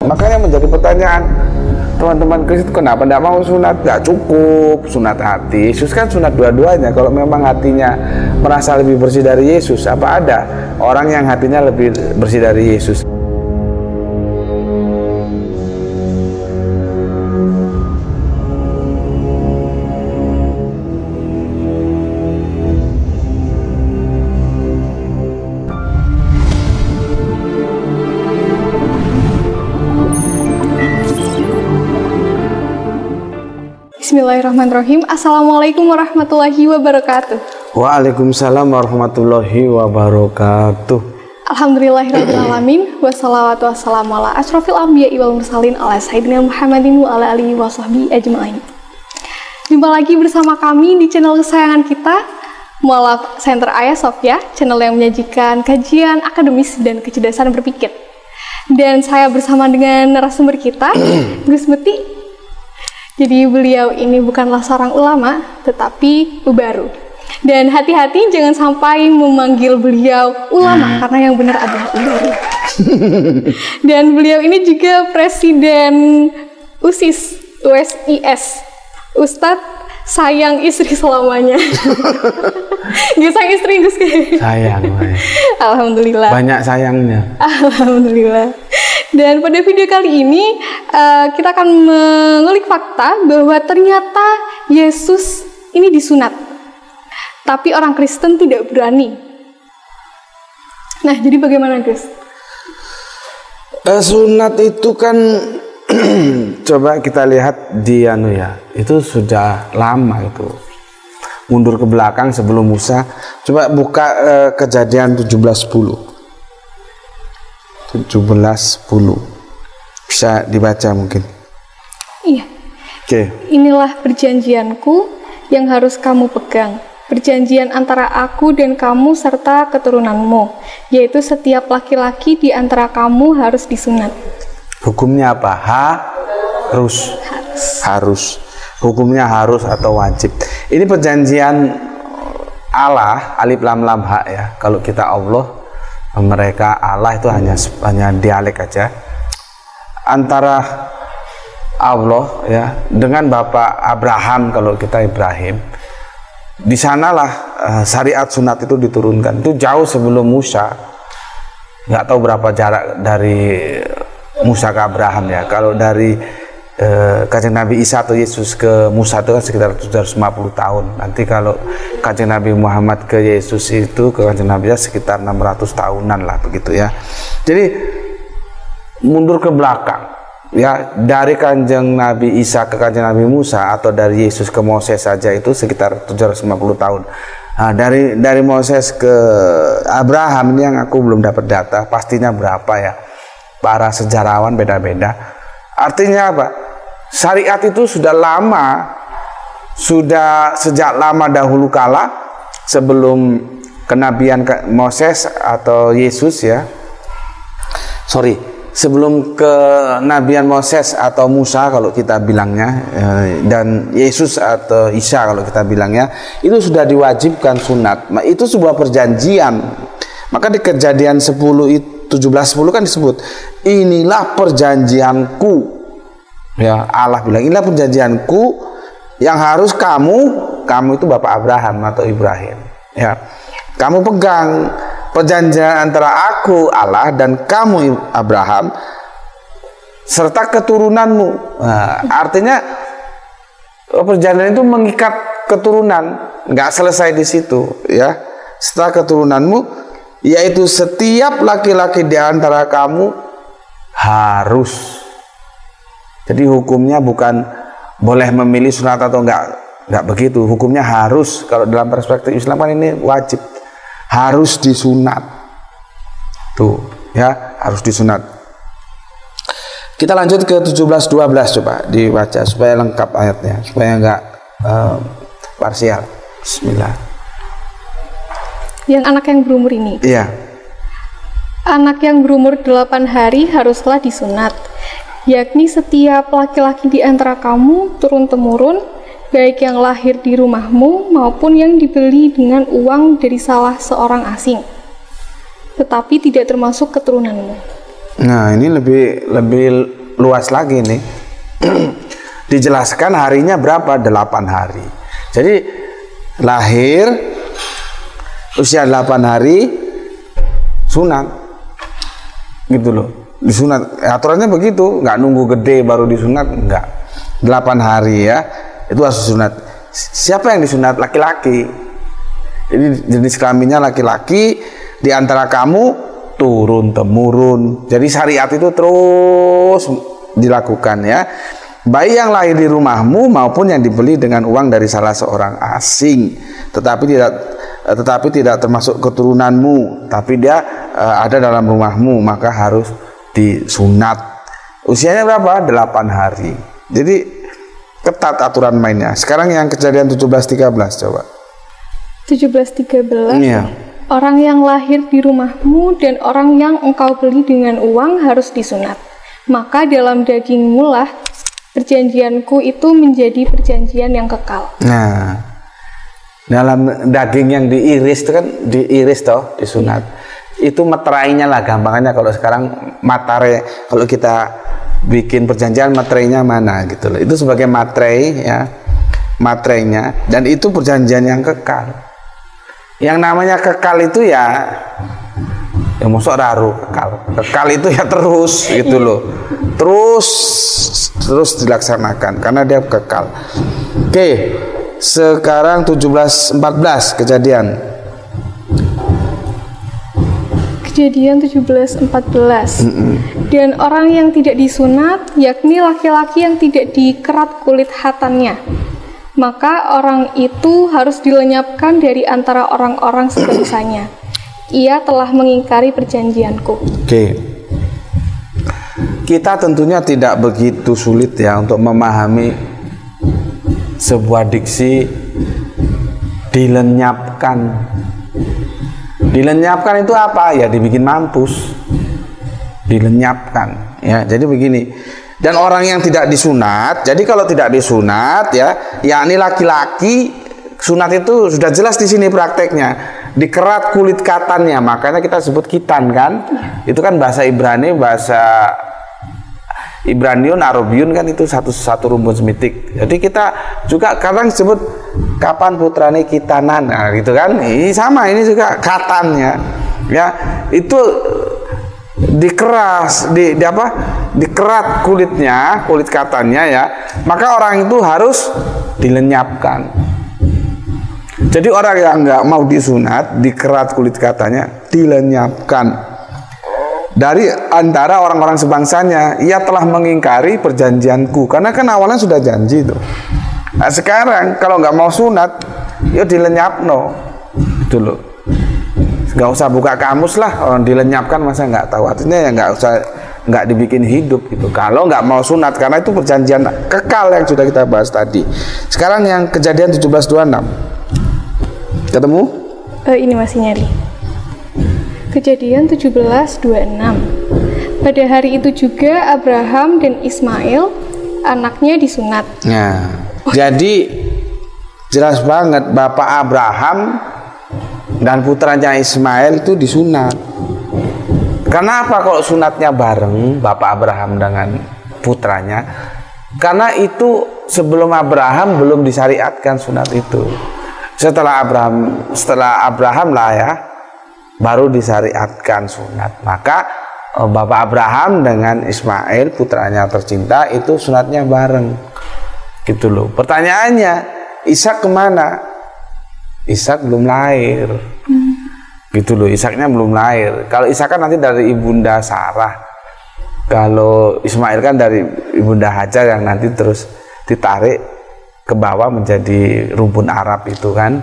Makanya menjadi pertanyaan teman-teman Kristen, kenapa tidak mau sunat? Tidak cukup sunat hati. Yesus kan sunat dua-duanya. Kalau memang hatinya merasa lebih bersih dari Yesus, apa ada orang yang hatinya lebih bersih dari Yesus? Bismillahirrahmanirrahim. Assalamualaikum warahmatullahi wabarakatuh. Waalaikumsalam warahmatullahi wabarakatuh. Alhamdulillahirrahmanirrahim. Wassalawatu wassalamu ala asrofil anbiya'i wal mursalin ala sayyidina Muhammadin wa ala alihi wa sahbihi ajma'in. Jumpa lagi bersama kami di channel kesayangan kita, Mualaf Center Ayah Sofia, channel yang menyajikan kajian akademis dan kecerdasan berpikir. Dan saya bersama dengan narasumber kita, Gus Muti. Jadi beliau ini bukanlah seorang ulama, tetapi baru. Dan hati-hati jangan sampai memanggil beliau ulama, karena yang benar adalah baru. Dan beliau ini juga Presiden USIS, Ustadz sayang istri selamanya. Gak sayang istri, Gus? Sayang. Alhamdulillah. Banyak sayangnya. Alhamdulillah. Dan pada video kali ini kita akan mengulik fakta bahwa ternyata Yesus ini disunat, tapi orang Kristen tidak berani. Nah, jadi bagaimana, Gus? Sunat itu kan coba kita lihat di itu sudah lama itu. Mundur ke belakang sebelum Musa. Coba buka Kejadian 17:10. 17:10 bisa dibaca mungkin. Iya. Oke. Inilah perjanjianku yang harus kamu pegang, perjanjian antara aku dan kamu serta keturunanmu, yaitu setiap laki-laki di antara kamu harus disunat. Hukumnya apa? Harus. Hukumnya harus atau wajib. Ini perjanjian Allah, alif lam lam ha ya. Kalau kita Allah, mereka Allah itu hanya dialek aja antara Allah ya dengan Bapak Abraham. Kalau kita Ibrahim, di sanalah syariat sunat itu diturunkan. Itu jauh sebelum Musa, nggak tahu berapa jarak dari Musa ke Abraham ya. Kalau dari Kanjeng Nabi Isa atau Yesus ke Musa itu kan sekitar 750 tahun. Nanti kalau Kanjeng Nabi Muhammad ke Yesus itu, ke Kanjeng Nabi Isa sekitar 600 tahunan lah begitu ya. Jadi mundur ke belakang ya, dari Kanjeng Nabi Isa ke Kanjeng Nabi Musa atau dari Yesus ke Moses saja itu sekitar 750 tahun. Nah, dari Moses ke Abraham ini yang aku belum dapat data pastinya berapa ya. Para sejarawan beda-beda. Artinya apa? Syariat itu sudah lama, sudah sejak lama dahulu kala sebelum kenabian Moses atau Yesus ya. Sebelum kenabian Moses atau Musa kalau kita bilangnya, dan Yesus atau Isa kalau kita bilangnya, itu sudah diwajibkan sunat. Itu sebuah perjanjian. Maka di Kejadian 17:10 kan disebut, inilah perjanjianku. Ya, Allah bilang inilah perjanjianku yang harus kamu itu Bapak Abraham atau Ibrahim. Ya, kamu pegang perjanjian antara aku Allah dan kamu Abraham serta keturunanmu. Nah, artinya perjanjian itu mengikat keturunan, nggak selesai di situ ya. Setelah keturunanmu, yaitu setiap laki-laki di antara kamu harus. Jadi hukumnya bukan boleh memilih sunat atau enggak begitu. Hukumnya harus. Kalau dalam perspektif Islam kan ini wajib. Harus disunat. Tuh, ya, harus disunat. Kita lanjut ke 17:12 coba dibaca supaya lengkap ayatnya, supaya enggak parsial. Bismillah. Yang anak yang berumur ini. Iya. Anak yang berumur 8 hari haruslah disunat, yakni setiap laki-laki di antara kamu turun-temurun, baik yang lahir di rumahmu maupun yang dibeli dengan uang dari salah seorang asing, tetapi tidak termasuk keturunanmu. Nah, ini lebih luas lagi nih. Dijelaskan harinya berapa? 8 hari. Jadi lahir usia 8 hari sunat. Gitu loh. Disunat. Aturannya begitu, nggak nunggu gede baru disunat, enggak. 8 hari ya. Itu harus sunat. Siapa yang disunat? Laki-laki. Jadi jenis kelaminnya laki-laki, di antara kamu turun temurun. Jadi syariat itu terus dilakukan ya. Bayi yang lahir di rumahmu maupun yang dibeli dengan uang dari salah seorang asing, tetapi tidak termasuk keturunanmu, tapi dia ada dalam rumahmu, maka harus disunat. Usianya berapa? 8 hari. Jadi ketat aturan mainnya. Sekarang yang kejadian 17:13 coba. 17:13. Iya. Orang yang lahir di rumahmu dan orang yang engkau beli dengan uang harus disunat. Maka dalam dagingmu lah perjanjianku itu menjadi perjanjian yang kekal. Nah, dalam daging yang diiris itu kan diiris toh, disunat. Itu meterainya lah gampangannya. Kalau sekarang matare, kalau kita bikin perjanjian materainya mana gitu loh. Itu sebagai materai ya, materainya, dan itu perjanjian yang kekal. Yang namanya kekal itu ya mosok raru kekal. Kekal itu ya terus gitu loh. Terus dilaksanakan karena dia kekal. Oke, sekarang 17:14 kejadian. Kejadian 17:14. Dan orang yang tidak disunat, yakni laki-laki yang tidak dikerat kulit khatannya, maka orang itu harus dilenyapkan dari antara orang-orang sebangsanya. Ia telah mengingkari perjanjianku. Oke. Kita tentunya tidak begitu sulit ya untuk memahami sebuah diksi dilenyapkan. Dilenyapkan itu apa? Ya dibikin mampus. Dilenyapkan ya. Jadi begini. Dan orang yang tidak disunat, jadi kalau tidak disunat ya, yakni laki-laki, sunat itu sudah jelas di sini prakteknya. Dikerat kulit katannya, makanya kita sebut kitan kan. Itu kan bahasa Ibrani, bahasa Ibraniun, Arabiun kan itu satu rumpun semitik. Jadi kita juga kadang sebut kapan putrane kitanan, nah, gitu kan. Ini sama, ini juga katannya. Ya, itu dikeras, dikerat kulitnya, kulit katannya ya. Maka orang itu harus dilenyapkan. Jadi orang yang nggak mau disunat, dikerat kulit katanya, dilenyapkan dari antara orang-orang sebangsanya. Ia telah mengingkari perjanjianku, karena kan awalnya sudah janji itu. Nah sekarang kalau nggak mau sunat, ya dilenyapno, itu loh. Nggak usah buka kamus lah, orang dilenyapkan masa nggak tahu artinya, ya nggak dibikin hidup gitu. Kalau nggak mau sunat, karena itu perjanjian kekal yang sudah kita bahas tadi. Sekarang yang kejadian 17:26. Ketemu? Ini masih nyari. Kejadian 17:26. Pada hari itu juga Abraham dan Ismail anaknya disunat. Nah, jadi jelas banget Bapak Abraham dan putranya Ismail itu disunat. Karena apa kalau sunatnya bareng Bapak Abraham dengan putranya? Karena itu sebelum Abraham belum disyariatkan sunat itu. Setelah Abraham lah ya, baru disyariatkan sunat. Maka Bapak Abraham dengan Ismail putranya tercinta itu sunatnya bareng, gitu loh. Pertanyaannya, Ishak kemana? Ishak belum lahir, gitu loh. Ishaknya belum lahir. Kalau Ishak kan nanti dari ibunda Sarah. Kalau Ismail kan dari ibunda Hajar yang nanti terus ditarik ke bawah menjadi rumpun Arab itu kan,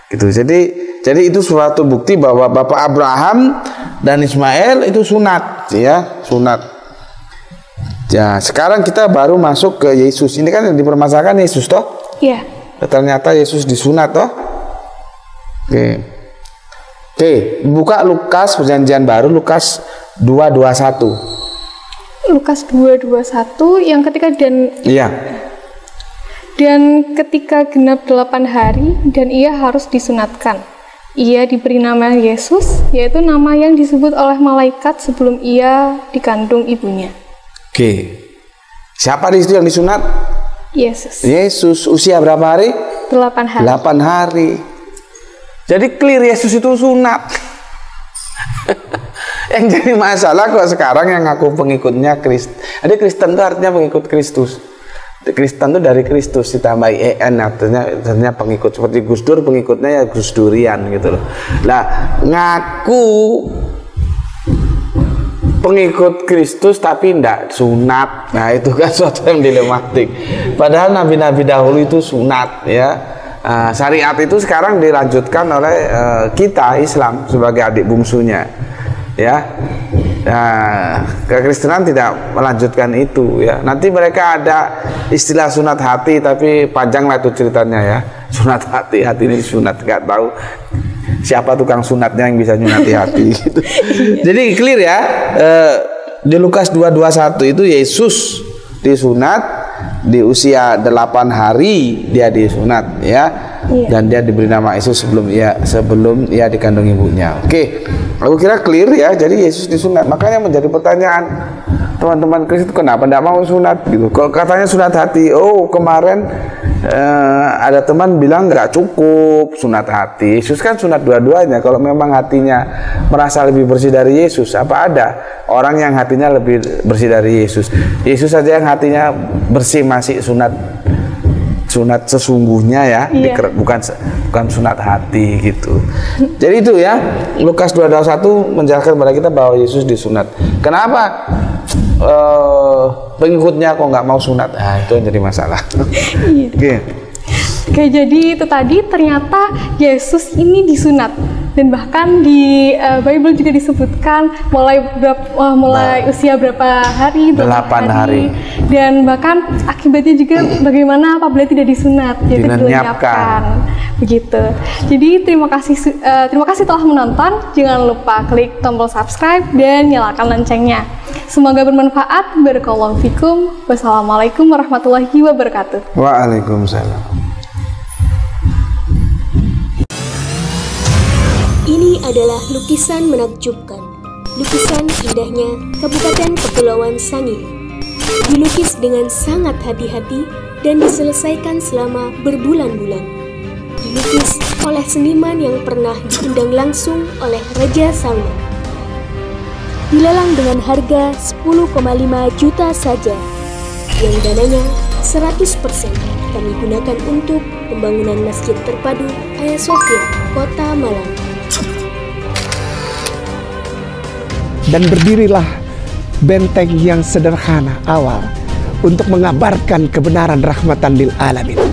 gitu. Jadi itu suatu bukti bahwa Bapak Abraham dan Ismail itu sunat, ya, sunat. Ya, sekarang kita baru masuk ke Yesus. Ini kan yang dipermasalahkan Yesus toh? Iya. Ternyata Yesus disunat toh? Oke, buka Lukas perjanjian baru, Lukas 2:21. Lukas 2:21 yang ketika Iya. Dan ketika genap 8 hari dan ia harus disunatkan, Ia diberi nama Yesus, yaitu nama yang disebut oleh malaikat sebelum ia dikandung ibunya. Oke. Siapa di situ yang disunat? Yesus. Yesus. Usia berapa hari? 8 hari. 8 hari. Jadi clear Yesus itu sunat. Yang jadi masalah kok sekarang yang ngaku pengikutnya Kristen. Jadi Kristen itu artinya pengikut Kristus. Kristen itu dari Kristus ditambah en, artinya pengikut. Seperti Gus Dur, pengikutnya ya Gus Durian gitu loh. Nah, ngaku pengikut Kristus tapi tidak sunat. Nah, itu kan suatu yang dilematik. Padahal nabi-nabi dahulu itu sunat ya. Syariat itu sekarang dilanjutkan oleh kita Islam sebagai adik bungsunya. Ya. Nah, kekristenan tidak melanjutkan itu ya. Nanti mereka ada istilah sunat hati, tapi panjang lah itu ceritanya ya. Sunat hati ini sunat, nggak tahu siapa tukang sunatnya yang bisa nyunati hati gitu. Jadi clear ya, di Lukas 2:21 itu Yesus disunat di usia 8 hari dia disunat ya. Dan dia diberi nama Yesus sebelum ia dikandung ibunya. Oke, aku kira clear ya. Jadi Yesus disunat. Makanya menjadi pertanyaan teman-teman Kristen, kenapa tidak mau sunat gitu? Kalau katanya sunat hati, kemarin ada teman bilang nggak cukup sunat hati. Yesus kan sunat dua-duanya. Kalau memang hatinya merasa lebih bersih dari Yesus, apa ada orang yang hatinya lebih bersih dari Yesus? Yesus saja yang hatinya bersih masih sunat sesungguhnya ya, bukan sunat hati gitu. Jadi itu ya, Lukas 2:21 menjelaskan kepada kita bahwa Yesus disunat. Kenapa pengikutnya kok nggak mau sunat? Nah, itu yang jadi masalah. Oke, jadi itu tadi ternyata Yesus ini disunat. Dan bahkan di Bible juga disebutkan mulai usia berapa hari? 8 hari. Dan bahkan akibatnya juga bagaimana apabila tidak disunat, yaitu dilenyapkan. Begitu. Jadi terima kasih telah menonton. Jangan lupa klik tombol subscribe dan nyalakan loncengnya. Semoga bermanfaat. Barakallahu fikum. Wassalamualaikum warahmatullahi wabarakatuh. Waalaikumsalam. Ini adalah lukisan menakjubkan. Lukisan indahnya Kabupaten Kepulauan Sangihe. Dilukis dengan sangat hati-hati dan diselesaikan selama berbulan-bulan. Dilukis oleh seniman yang pernah diundang langsung oleh Raja Salman. Dilelang dengan harga 10,5 juta saja. Yang dananya 100% kami gunakan untuk pembangunan Masjid Terpadu Hagia Sophia, Kota Malang. Dan berdirilah benteng yang sederhana awal untuk mengabarkan kebenaran rahmatan lil alamin.